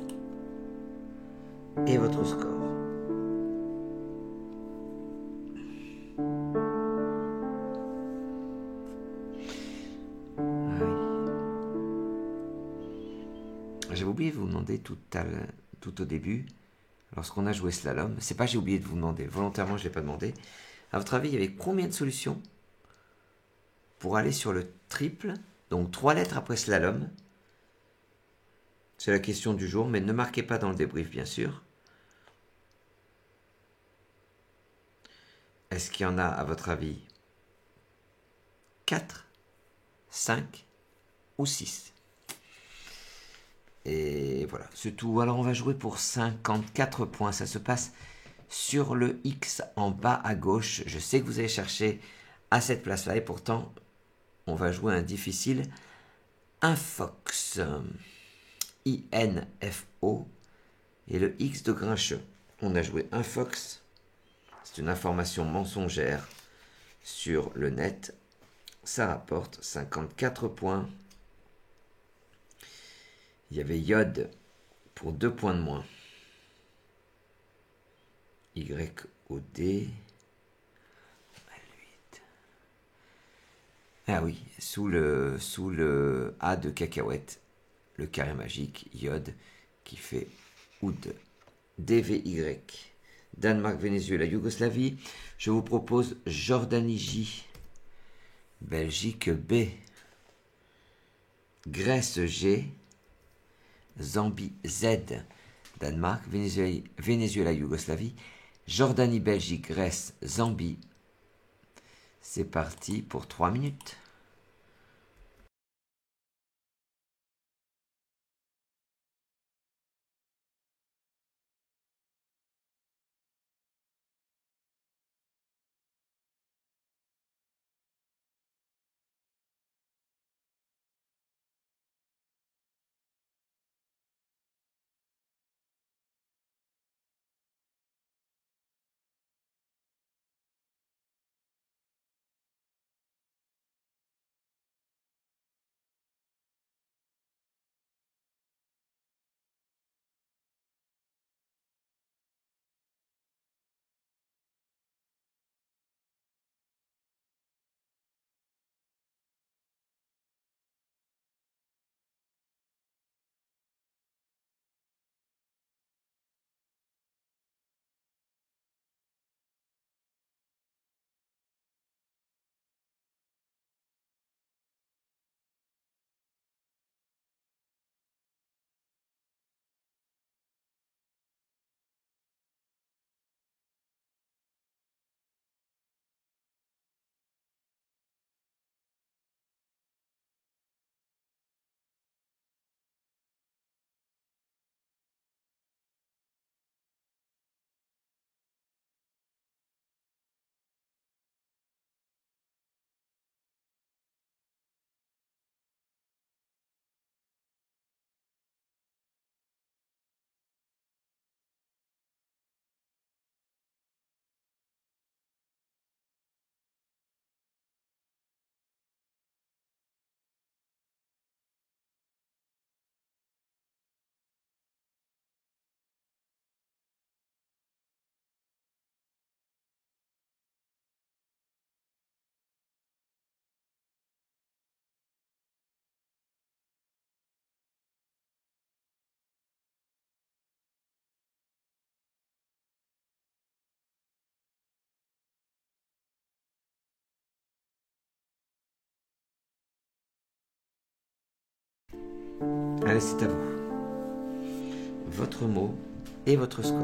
et votre score. Ah oui. J'avais oublié de vous demander tout au début, lorsqu'on a joué slalom, c'est pas j'ai oublié de vous demander, volontairement je ne l'ai pas demandé, à votre avis il y avait combien de solutions pour aller sur le triple, donc 3 lettres après slalom? C'est la question du jour, mais ne marquez pas dans le débrief bien sûr. Est-ce qu'il y en a à votre avis 4, 5 ou 6? Et voilà, c'est tout. Alors on va jouer pour 54 points, ça se passe sur le X en bas à gauche. Je sais que vous allez chercher à cette place-là et pourtant, on va jouer un difficile. Infox, I-N-F-O, et le X de Grincheux. On a joué Infox, c'est une information mensongère sur le net. Ça rapporte 54 points. Il y avait Yod pour 2 points de moins. Y-O-D. Ah oui, sous le A de cacahuète, le carré magique, Yod, qui fait Oud. DVY. Danemark, Venezuela, Yougoslavie. Je vous propose Jordanie J. Belgique B. Grèce G. Zambie Z. Danemark, Venezuela, Yougoslavie. Jordanie, Belgique, Grèce, Zambie. C'est parti pour 3 minutes. Allez, c'est à vous. Votre mot et votre score.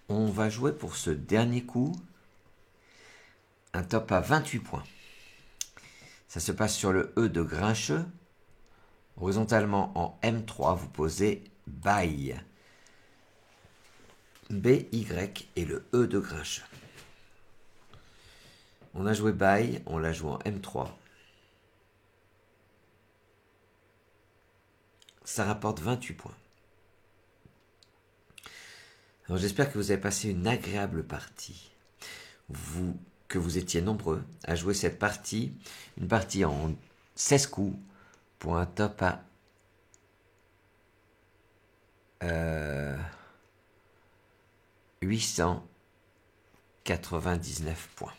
On va jouer pour ce dernier coup un top à 28 points. Ça se passe sur le E de Grincheux. Horizontalement en M3, vous posez Bail. B-Y et le E de Grincheux. On a joué Bail, on l'a joué en M3. Ça rapporte 28 points. Alors j'espère que vous avez passé une agréable partie. Que vous étiez nombreux à jouer cette partie. Une partie en 16 coups pour un top à 899 points.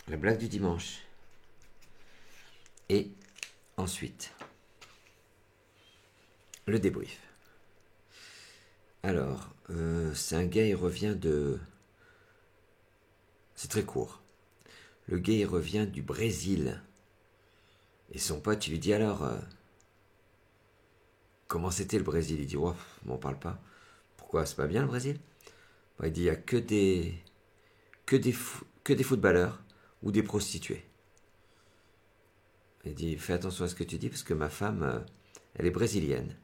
La blague du dimanche. Et ensuite, le débrief. Alors, c'est un gars, il revient de... C'est très court. Le gars, il revient du Brésil. Et son pote, il lui dit alors, comment c'était le Brésil? Il dit, oh, m'en parle pas. Pourquoi, c'est pas bien le Brésil? Il dit, il n'y a que des footballeurs ou des prostituées. Il dit, fais attention à ce que tu dis parce que ma femme, elle est brésilienne.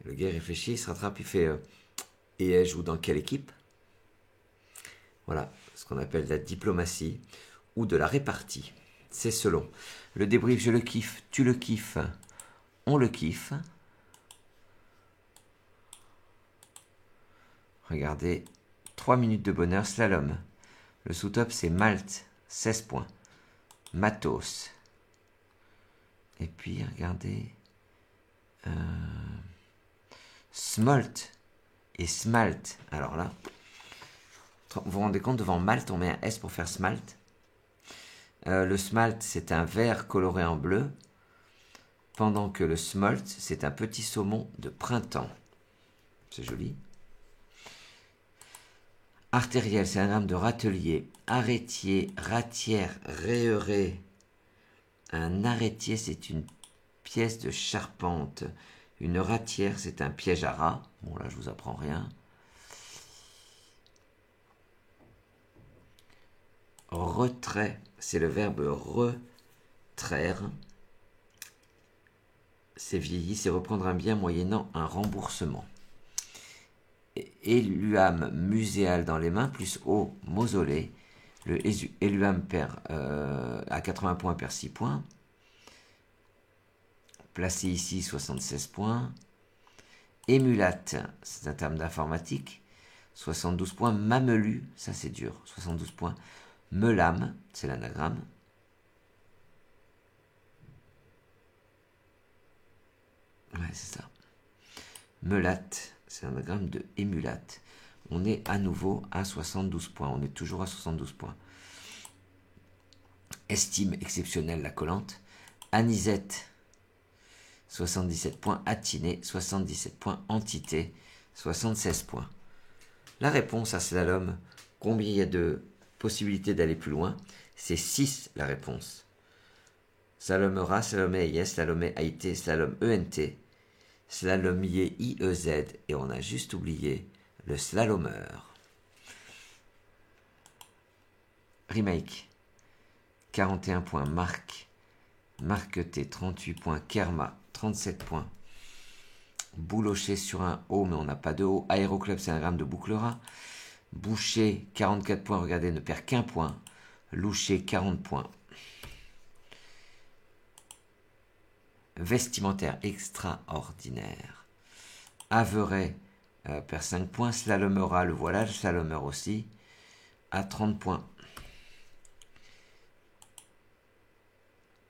Et le gars réfléchit, il se rattrape, il fait, et elle joue dans quelle équipe? Voilà, ce qu'on appelle de la diplomatie ou de la répartie. C'est selon. Le débrief, je le kiffe, tu le kiffes, on le kiffe. Regardez, 3 minutes de bonheur, slalom. Le sous-top, c'est Malte, 16 points. Matos. Et puis, regardez, Smolt et Smalt. Alors là, vous vous rendez compte, devant Malte, on met un S pour faire Smalt. Le Smalt, c'est un vert coloré en bleu, pendant que le Smolt, c'est un petit saumon de printemps. C'est joli. Artériel, c'est un gramme de râtelier. Arrêtier, ratière, réheuré. Un arrêtier, c'est une pièce de charpente. Une ratière, c'est un piège à rats. Bon, là, je vous apprends rien. Retrait, c'est le verbe retraire. C'est vieilli, c'est reprendre un bien moyennant un remboursement. Éluame muséal dans les mains, plus au mausolée. Le éluame perd à 80 points, perd 6 points. Placé ici, 76 points. Émulate, c'est un terme d'informatique, 72 points. Mamelu, ça c'est dur, 72 points. Melame, c'est l'anagramme. Ouais, c'est ça. Melate, c'est l'anagramme de émulate. On est à nouveau à 72 points. On est toujours à 72 points. Estime exceptionnelle, la collante. Anisette, 77 points. Atiné, 77 points. Entité, 76 points. La réponse à slalom, combien il y a de possibilités d'aller plus loin? C'est 6 la réponse. Slalomera, slalomé IS, slalomé AIT, slalom ENT, slalomier IEZ, et on a juste oublié le slalomeur. Remake, 41 points. Marc, Marqueté, 38 points. Kerma, 37 points. Boulocher sur un O, mais on n'a pas de O. Aéroclub, c'est un gramme de bouclera. Boucher, 44 points, regardez, ne perd qu'un point. Loucher, 40 points. Vestimentaire extraordinaire. Averet, perd 5 points. Slalomera, le voilà, le slalomeur aussi, à 30 points.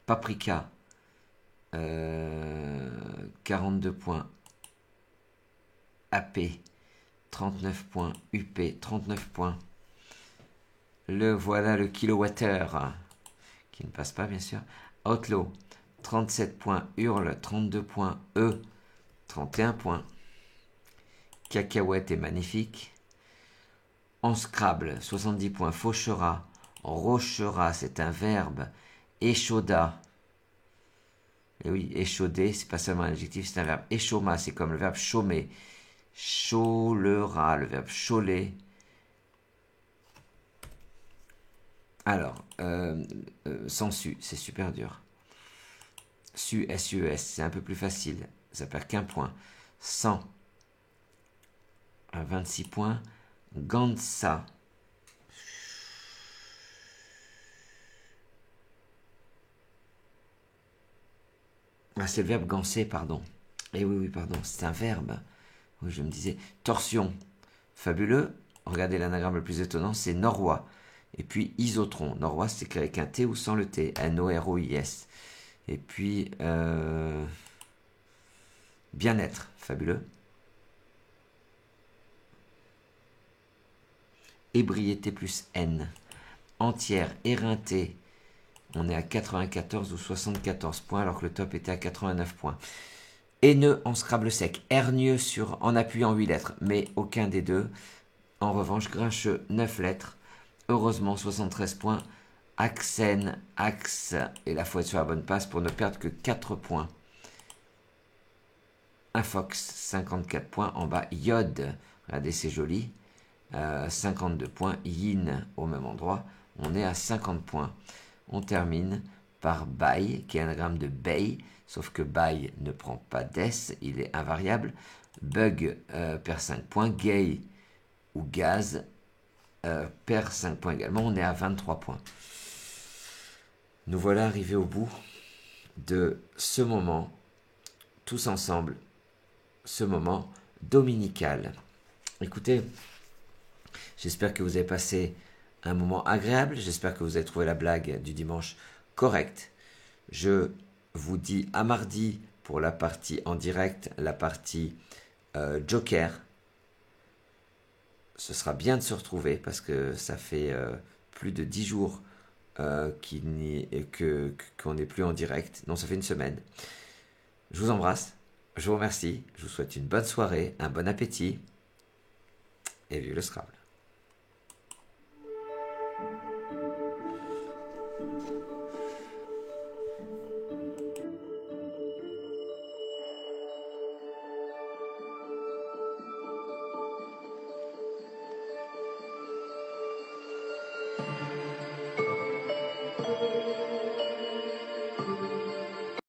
Paprika, 42 points. AP, 39 points. UP, 39 points. Le voilà, le kilowattheure, qui ne passe pas bien sûr. Outlaw, 37 points. Hurle, 32 points. 31 points. Cacahuète est magnifique. En Scrabble, 70 points. Fauchera, rochera, c'est un verbe. Échauda. Et oui, échauder, c'est pas seulement un adjectif, c'est un verbe. Échauma, c'est comme le verbe chômer. Chaulera, le verbe chauler. Alors, sensu, c'est super dur. Su, S-U-E-S, c'est un peu plus facile. Ça perd qu'un point. 100, à 26 points. Gansa. Ah, c'est le verbe ganser, pardon. Eh oui, pardon, c'est un verbe. Oui, je me disais. Torsion. Fabuleux. Regardez l'anagramme le plus étonnant, c'est Norrois. Et puis isotron. Norrois, c'est écrit avec un T ou sans le T. N-O-R-O-I-S. Et puis bien-être. Fabuleux. Ébriété plus N. Entière, éreintée. On est à 94 ou 74 points alors que le top était à 89 points. Haineux en Scrabble sec. Hernieux en appuyant 8 lettres. Mais aucun des deux. En revanche, grincheux, 9 lettres. Heureusement, 73 points. Axen, Axe, et là, il faut être sur la bonne passe pour ne perdre que 4 points. Un Fox, 54 points en bas. Yod, regardez, c'est joli. 52 points. Yin, au même endroit. On est à 50 points. On termine par Bai, qui est anagramme de Bay, sauf que Bai ne prend pas d'S, il est invariable. Bug perd 5 points. Gay ou Gaz perd 5 points également. On est à 23 points. Nous voilà arrivés au bout de ce moment, tous ensemble, ce moment dominical. Écoutez, j'espère que vous avez passé un moment agréable, j'espère que vous avez trouvé la blague du dimanche correcte. Je vous dis à mardi pour la partie en direct, la partie Joker. Ce sera bien de se retrouver parce que ça fait plus de 10 jours qu'on n'est plus en direct. Non, ça fait une semaine. Je vous embrasse, je vous remercie, je vous souhaite une bonne soirée, un bon appétit et vive le Scrabble.